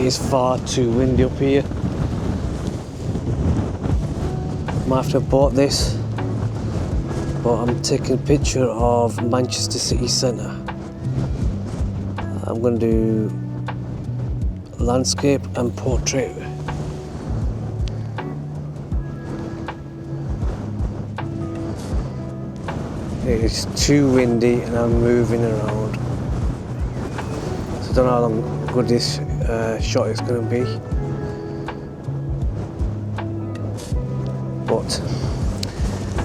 is far too windy up here. Might have to have bought this, but I'm taking a picture of Manchester city centre. I'm going to do landscape and portrait. It's too windy and I'm moving around, so I don't know how long good this shot is going to be, but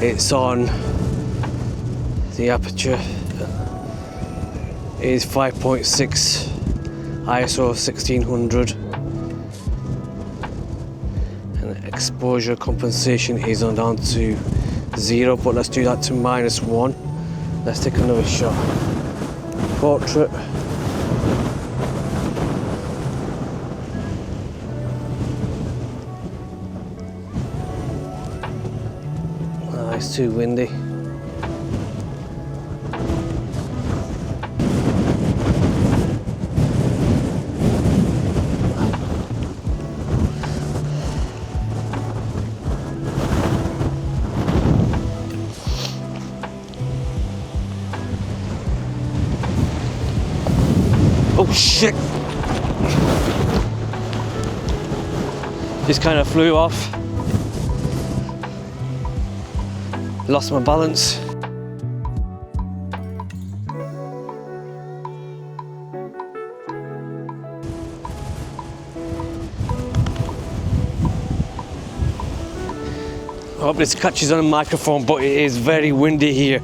it's on the aperture. It is 5.6 ISO 1600 and exposure compensation is on down to 0, but let's do that to -1. Let's take another shot. Portrait. It's too windy. Oh shit! Just kind of flew off. Lost my balance. I hope this catches on a microphone, but it is very windy here.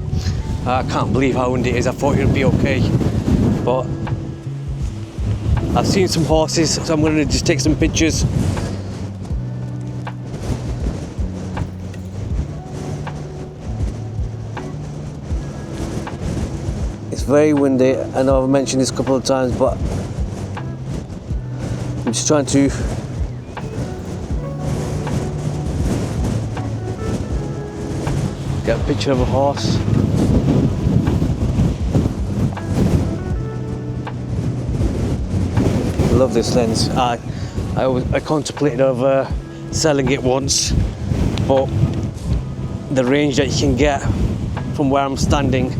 I can't believe how windy it is. I thought it would be okay, but I've seen some horses, so I'm going to just take some pictures. It's very windy. I know I've mentioned this a couple of times, but I'm just trying to get a picture of a horse. I love this lens. I contemplated over selling it once, but the range that you can get from where I'm standing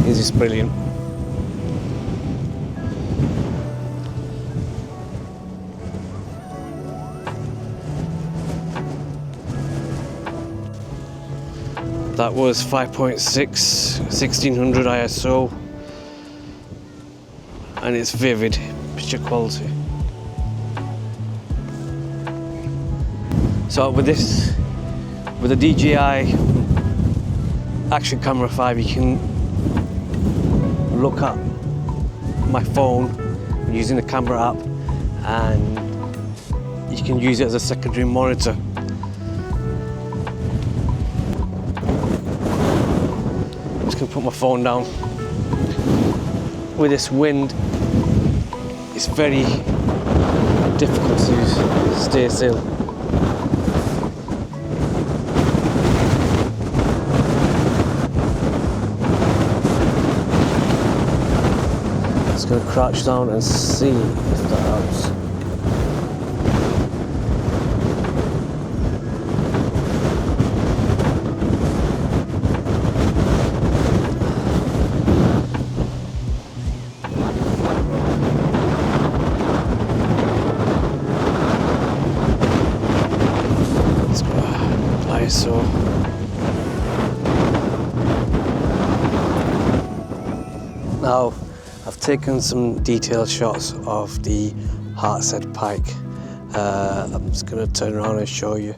is just brilliant. That was 5.6 1600 ISO, and it's vivid picture quality. So with the DJI Action Camera 5, you can look at my phone using the camera app, and you can use it as a secondary monitor. Can put my phone down. With this wind, it's very difficult to stay still. Just going to crouch down and see if that helps. So now I've taken some detailed shots of the Heartset pike. I'm just going to turn around and show you.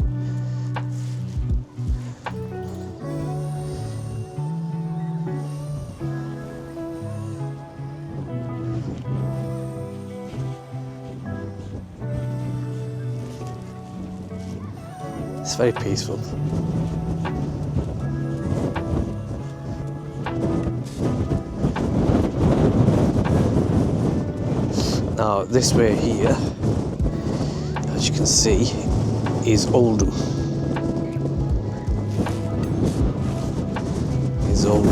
It's very peaceful. Now this way here, as you can see, is Oldham. It's years old.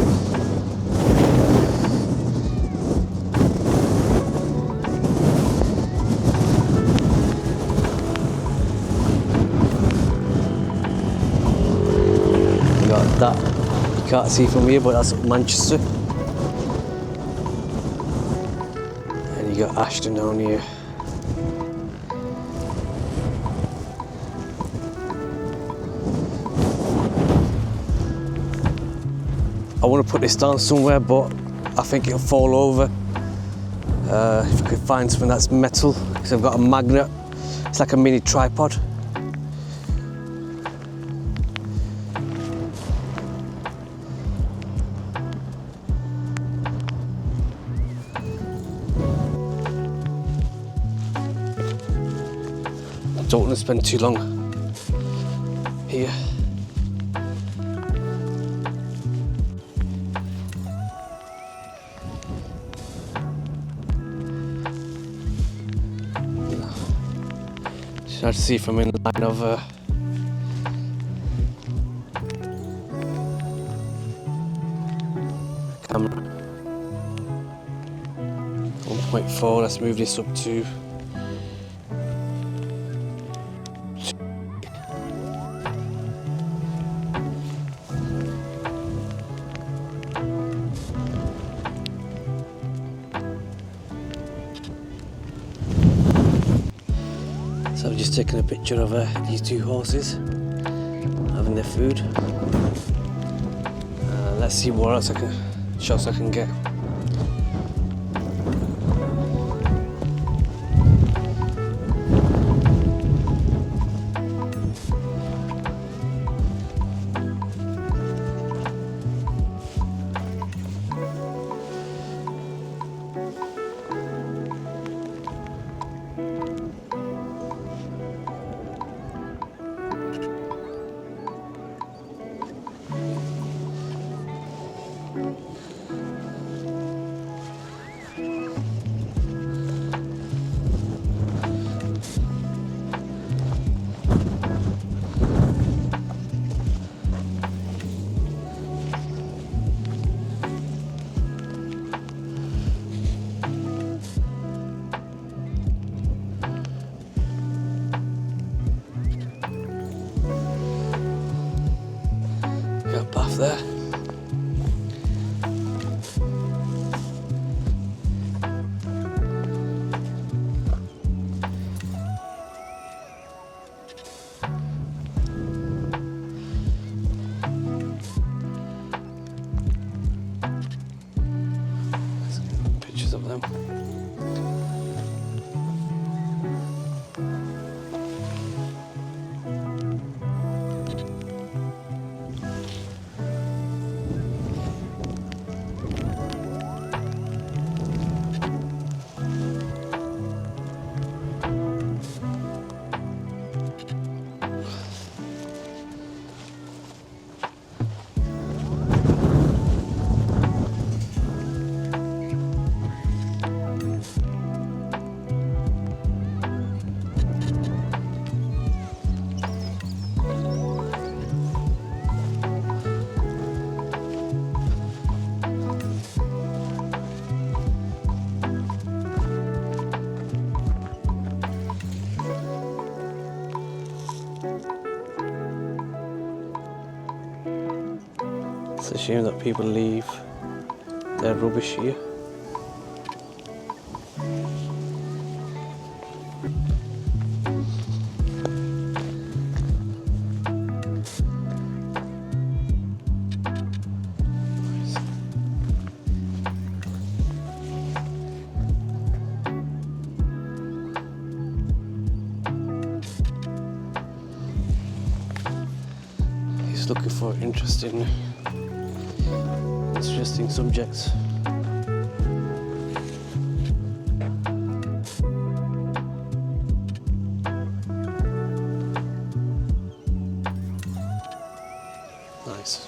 Got that, you can't see from here, but that's Manchester. And you got Ashton down here. I want to put this down somewhere, but I think it'll fall over. If I could find something that's metal, because I've got a magnet. It's like a mini tripod. I don't want to spend too long here. Try to see if I'm in line of camera. 1.4, let's move this up to So I've just taken a picture of these two horses having their food. Let's see what else shots I can get. Got a bath there. Pictures of them. It's a shame that people leave their rubbish here. He's looking for interesting subjects. Nice.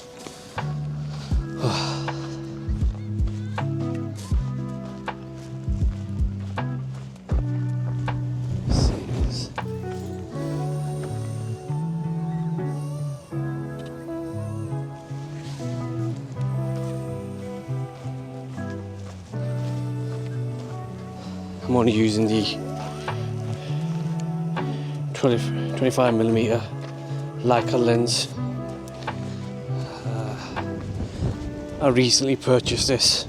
I'm only using the 25mm Leica lens. I recently purchased this.